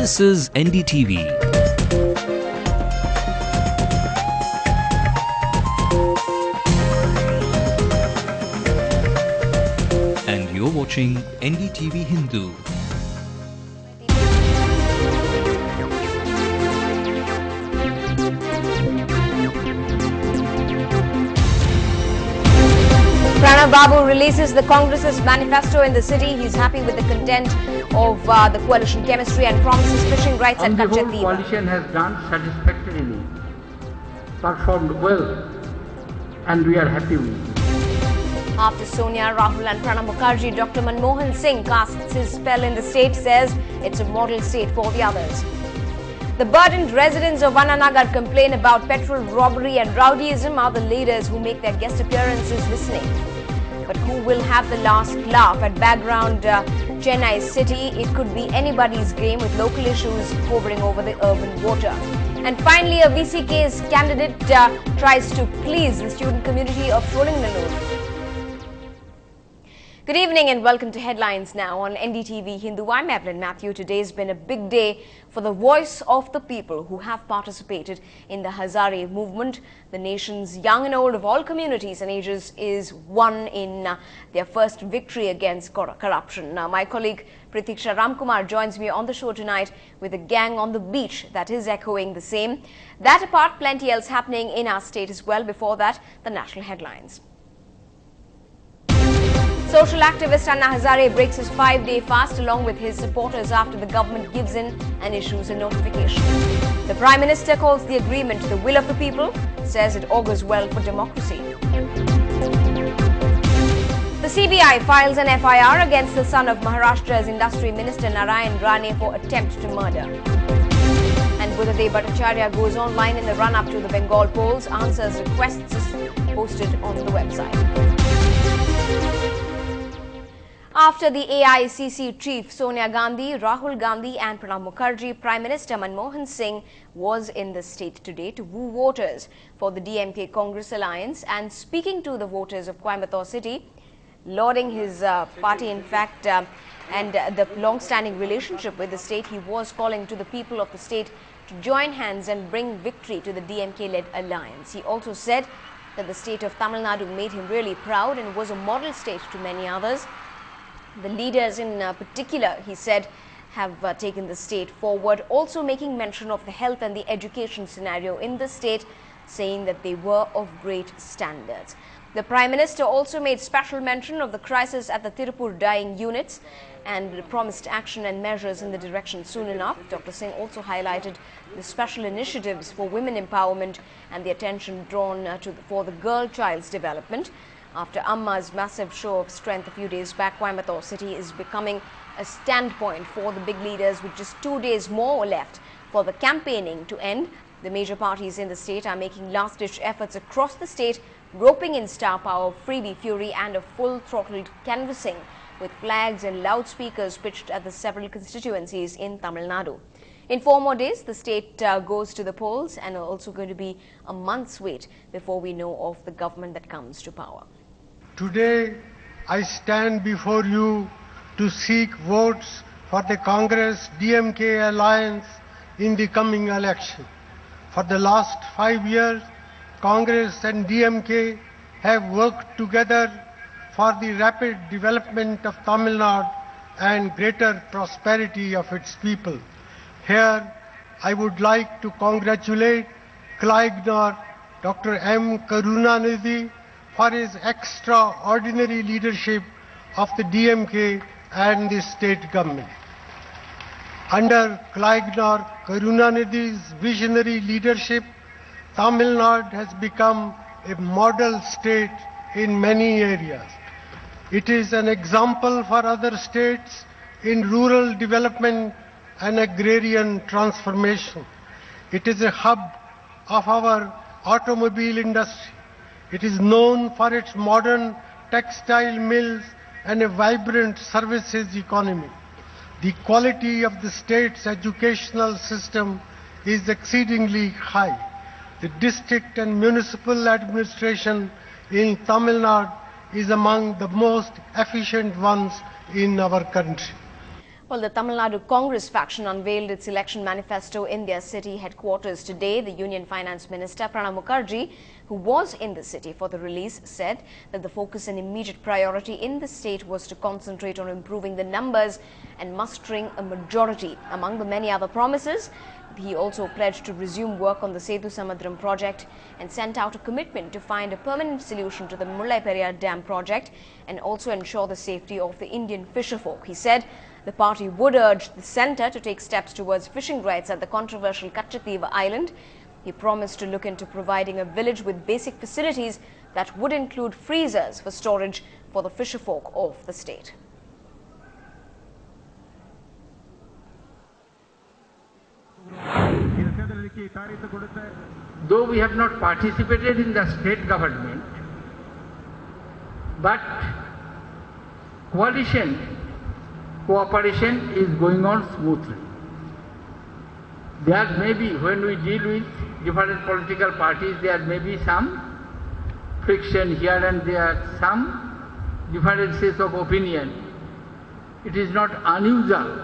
This is NDTV. And you're watching Ndtv-Hindu. Pranab Babu releases the Congress's manifesto in the city. He's happy with the content of the coalition chemistry and promises fishing rights at Kachet. The whole coalition has done satisfactorily, performed well, and we are happy with it. After Sonia, Rahul and Pranab Mukherjee, Dr. Manmohan Singh casts his spell in the state, says it's a model state for the others. The burdened residents of Annanagar complain about petrol robbery and rowdyism. Are the leaders who make their guest appearances listening? But who will have the last laugh at background Chennai city? It could be anybody's game with local issues hovering over the urban water. And finally, a VCK's candidate tries to please the student community of Solinganallur. Good evening and welcome to Headlines Now on Ndtv-Hindu. I'm Evelyn Matthew. Today's been a big day for the voice of the people who have participated in the Hazare movement. The nation's young and old of all communities and ages is won in their first victory against corruption. Now, my colleague Pratiksha Ramkumar joins me on the show tonight with a gang on the beach that is echoing the same. That apart, plenty else happening in our state as well. Before that, the national headlines. Social activist Anna Hazare breaks his 5-day fast along with his supporters after the government gives in and issues a notification. The Prime Minister calls the agreement the will of the people, says it augurs well for democracy. The CBI files an FIR against the son of Maharashtra's Industry Minister Narayan Rane for attempt to murder. And Buddhadev Bhattacharya goes online in the run-up to the Bengal polls, answers requests posted on the website. After the AICC chief Sonia Gandhi, Rahul Gandhi and Pranab Mukherjee, Prime Minister Manmohan Singh was in the state today to woo voters for the DMK Congress alliance and speaking to the voters of Coimbatore city, lauding his party in fact and the long-standing relationship with the state. He was calling to the people of the state to join hands and bring victory to the DMK-led alliance. He also said that the state of Tamil Nadu made him really proud and was a model state to many others. The leaders in particular, he said, have taken the state forward, also making mention of the health and the education scenario in the state, saying that they were of great standards. The Prime Minister also made special mention of the crisis at the Tirupur dyeing units and promised action and measures in the direction soon enough. Dr. Singh also highlighted the special initiatives for women empowerment and the attention drawn for the girl child's development. After Amma's massive show of strength a few days back, Coimbatore city is becoming a standpoint for the big leaders with just 2 days more left for the campaigning to end. The major parties in the state are making last-ditch efforts across the state, roping in star power, freebie fury and a full-throttled canvassing with flags and loudspeakers pitched at the several constituencies in Tamil Nadu. In 4 more days, the state goes to the polls and also going to be a month's wait before we know of the government that comes to power. Today, I stand before you to seek votes for the Congress-DMK alliance in the coming election. For the last 5 years, Congress and DMK have worked together for the rapid development of Tamil Nadu and greater prosperity of its people. Here, I would like to congratulate Colleague Dr. M. Karunanidhi for his extraordinary leadership of the DMK and the state government. Under Colleague Karunanidhi's visionary leadership, Tamil Nadu has become a model state in many areas. It is an example for other states in rural development and agrarian transformation. It is a hub of our automobile industry. It is known for its modern textile mills and a vibrant services economy. The quality of the state's educational system is exceedingly high. The district and municipal administration in Tamil Nadu is among the most efficient ones in our country. Well, the Tamil Nadu Congress faction unveiled its election manifesto in their city headquarters today. The Union Finance Minister Pranab Mukherjee, who was in the city for the release, said that the focus and immediate priority in the state was to concentrate on improving the numbers and mustering a majority. Among the many other promises, he also pledged to resume work on the Sethu Samuddram project and sent out a commitment to find a permanent solution to the Mullai Periyar Dam project and also ensure the safety of the Indian fisherfolk. He said the party would urge the centre to take steps towards fishing rights at the controversial Katchatheeva Island. He promised to look into providing a village with basic facilities that would include freezers for storage for the fisherfolk of the state. Though we have not participated in the state government, but coalition cooperation is going on smoothly. There may be, when we deal with different political parties, there may be some friction here and there, some differences of opinion. It is not unusual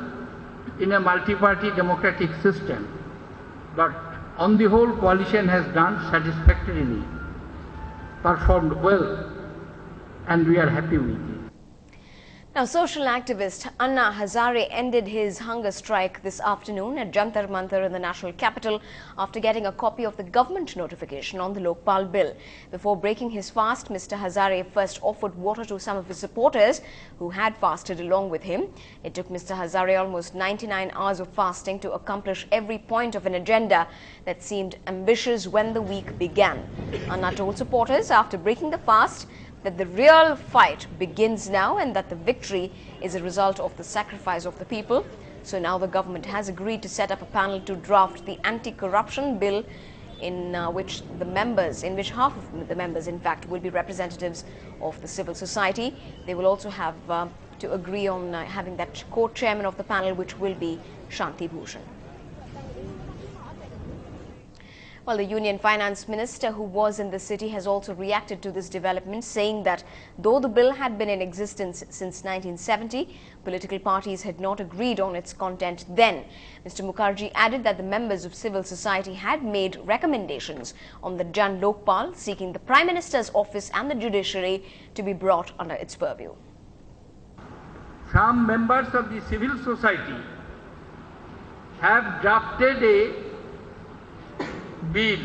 in a multi-party democratic system, but on the whole, coalition has done satisfactorily, performed well, and we are happy with it. Now, social activist Anna Hazare ended his hunger strike this afternoon at Jantar Mantar in the national capital after getting a copy of the government notification on the Lokpal bill. Before breaking his fast, Mr. Hazare first offered water to some of his supporters who had fasted along with him. It took Mr. Hazare almost 99 hours of fasting to accomplish every point of an agenda that seemed ambitious when the week began. Anna told supporters after breaking the fast that the real fight begins now and that the victory is a result of the sacrifice of the people. So now the government has agreed to set up a panel to draft the anti-corruption bill in which half of the members in fact will be representatives of the civil society. They will also have to agree on having that co-chairman of the panel, which will be Shanti Bhushan. Well, the Union Finance Minister, who was in the city, has also reacted to this development, saying that though the bill had been in existence since 1970, political parties had not agreed on its content then. Mr. Mukherjee added that the members of civil society had made recommendations on the Jan Lokpal, seeking the Prime Minister's office and the judiciary to be brought under its purview. Some members of the civil society have drafted a bill,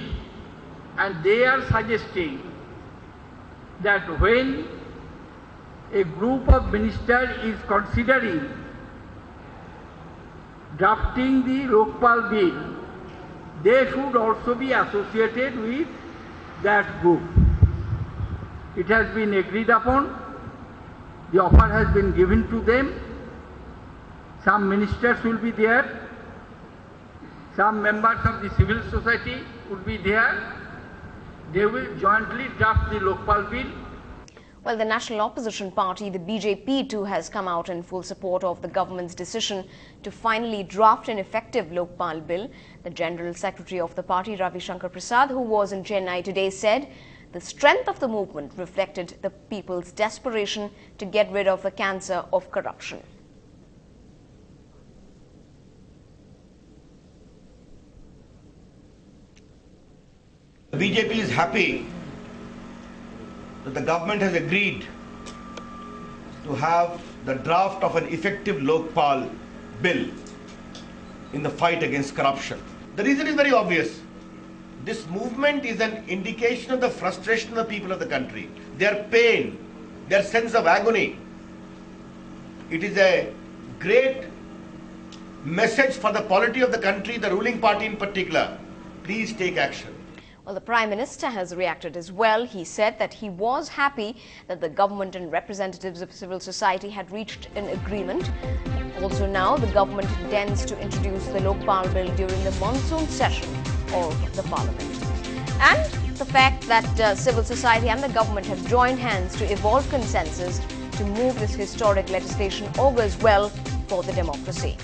and they are suggesting that when a group of ministers is considering drafting the Lokpal bill, they should also be associated with that group. It has been agreed upon, the offer has been given to them, some ministers will be there, some members of the civil society would be there. They will jointly draft the Lokpal bill. Well, the national opposition party, the BJP, too, has come out in full support of the government's decision to finally draft an effective Lokpal bill. The General Secretary of the party, Ravi Shankar Prasad, who was in Chennai today, said the strength of the movement reflected the people's desperation to get rid of the cancer of corruption. The BJP is happy that the government has agreed to have the draft of an effective Lokpal bill in the fight against corruption. The reason is very obvious. This movement is an indication of the frustration of the people of the country, their pain, their sense of agony. It is a great message for the polity of the country, the ruling party in particular. Please take action. Well, the Prime Minister has reacted as well. He said that he was happy that the government and representatives of civil society had reached an agreement. Also now, the government intends to introduce the Lokpal bill during the monsoon session of the Parliament. And the fact that civil society and the government have joined hands to evolve consensus to move this historic legislation augurs well for the democracy.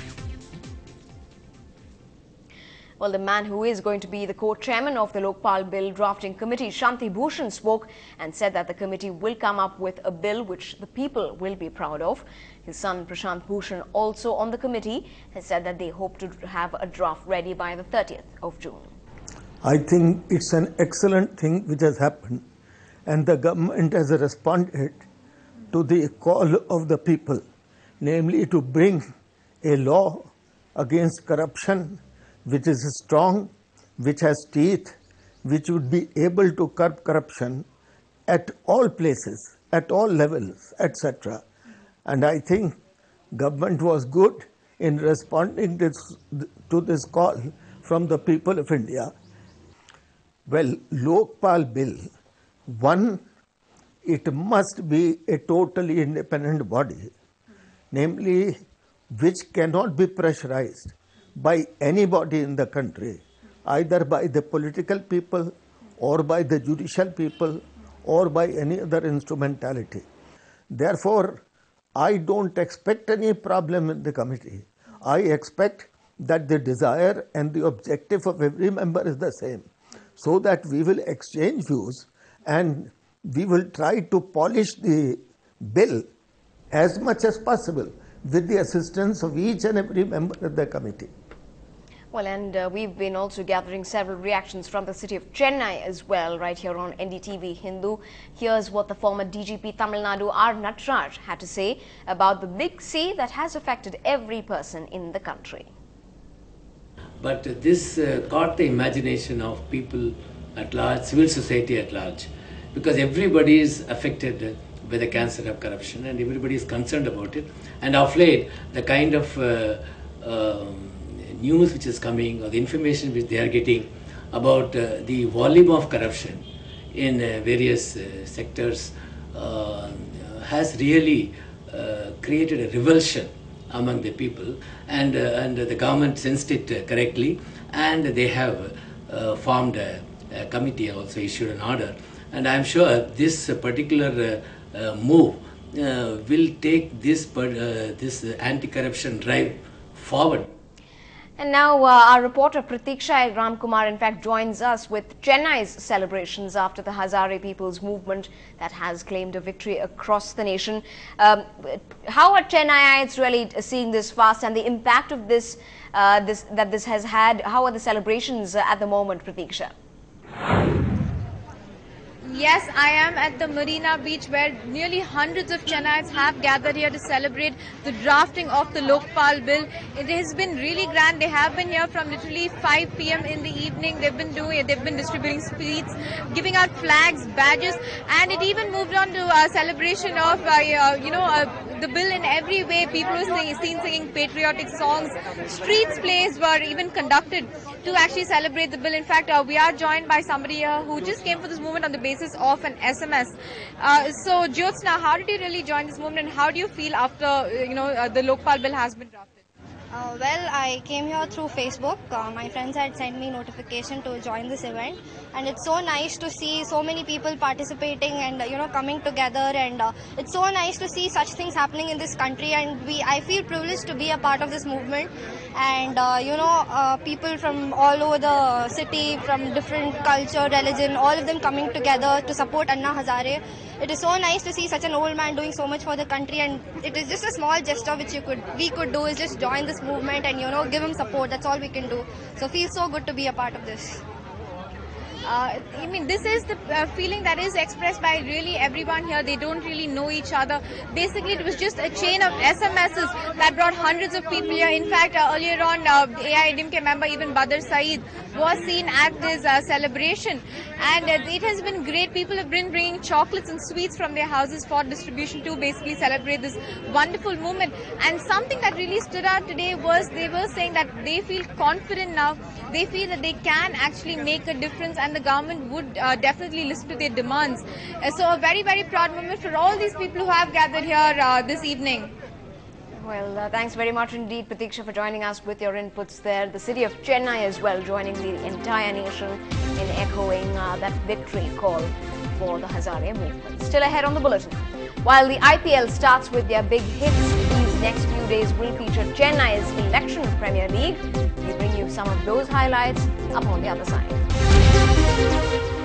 Well, the man who is going to be the co-chairman of the Lokpal Bill Drafting Committee, Shanti Bhushan, spoke and said that the committee will come up with a bill which the people will be proud of. His son Prashant Bhushan, also on the committee, has said that they hope to have a draft ready by the 30th of June. I think it's an excellent thing which has happened, and the government has responded to the call of the people, namely to bring a law against corruption which is strong, which has teeth, which would be able to curb corruption at all places, at all levels, etc. And I think government was good in responding to this call from the people of India. Well, Lokpal Bill, one, it must be a totally independent body, namely which cannot be pressurized by anybody in the country, either by the political people or by the judicial people or by any other instrumentality. Therefore, I don't expect any problem in the committee. I expect that the desire and the objective of every member is the same, so that we will exchange views and we will try to polish the bill as much as possible with the assistance of each and every member of the committee. Well, and we've been also gathering several reactions from the city of Chennai as well, right here on Ndtv-Hindu. Here's what the former DGP Tamil Nadu R. Natraj had to say about the big C that has affected every person in the country. But this caught the imagination of people at large, civil society at large, because everybody is affected by the cancer of corruption and everybody is concerned about it. And of late, the kind of news which is coming, or the information which they are getting about the volume of corruption in various sectors has really created a revulsion among the people, and the government sensed it correctly, and they have formed a committee, also issued an order, and I am sure this particular move will take this anti-corruption drive forward. And now our reporter Pratiksha Ramkumar in fact joins us with Chennai's celebrations after the Hazare People's Movement that has claimed a victory across the nation. How are Chennaiites really seeing this fast and the impact of this, that this has had? How are the celebrations at the moment, Pratiksha? Yes, I am at the Marina Beach where nearly hundreds of Chennaiites have gathered here to celebrate the drafting of the Lokpal Bill. It has been really grand. They have been here from literally 5 p.m. in the evening. They've been distributing sweets, giving out flags, badges, and it even moved on to a celebration of the bill in every way. People were seen singing patriotic songs. Streets plays were even conducted to actually celebrate the bill. In fact, we are joined by somebody here who just came for this movement on the basis of an SMS. So, Jyotsna, how did you really join this movement, and how do you feel after the Lokpal Bill has been drafted? Well, I came here through Facebook. My friends had sent me notification to join this event, and it's so nice to see so many people participating and coming together, and it's so nice to see such things happening in this country, and I feel privileged to be a part of this movement, and people from all over the city, from different culture, religion, all of them coming together to support Anna Hazare. It is so nice to see such an old man doing so much for the country, and it is just a small gesture which we could do, is just join this movement and give him support. That's all we can do. So it feels so good to be a part of this. I mean, this is the feeling that is expressed by really everyone here. They don't really know each other. Basically, it was just a chain of SMSs that brought hundreds of people here. In fact, earlier on, AIADMK member even Badr Saeed was seen at this celebration. And it has been great. People have been bringing chocolates and sweets from their houses for distribution to basically celebrate this wonderful movement. And something that really stood out today was they were saying that they feel confident now. They feel that they can actually make a difference, and the government would definitely listen to their demands. So a very, very proud moment for all these people who have gathered here this evening. Well, thanks very much indeed, Pratiksha, for joining us with your inputs there. The city of Chennai as well joining the entire nation in echoing that victory call for the Hazare movement. Still ahead on the bulletin. While the IPL starts with their big hits, these next few days will feature Chennai's election Premier League. We bring you some of those highlights up on the other side.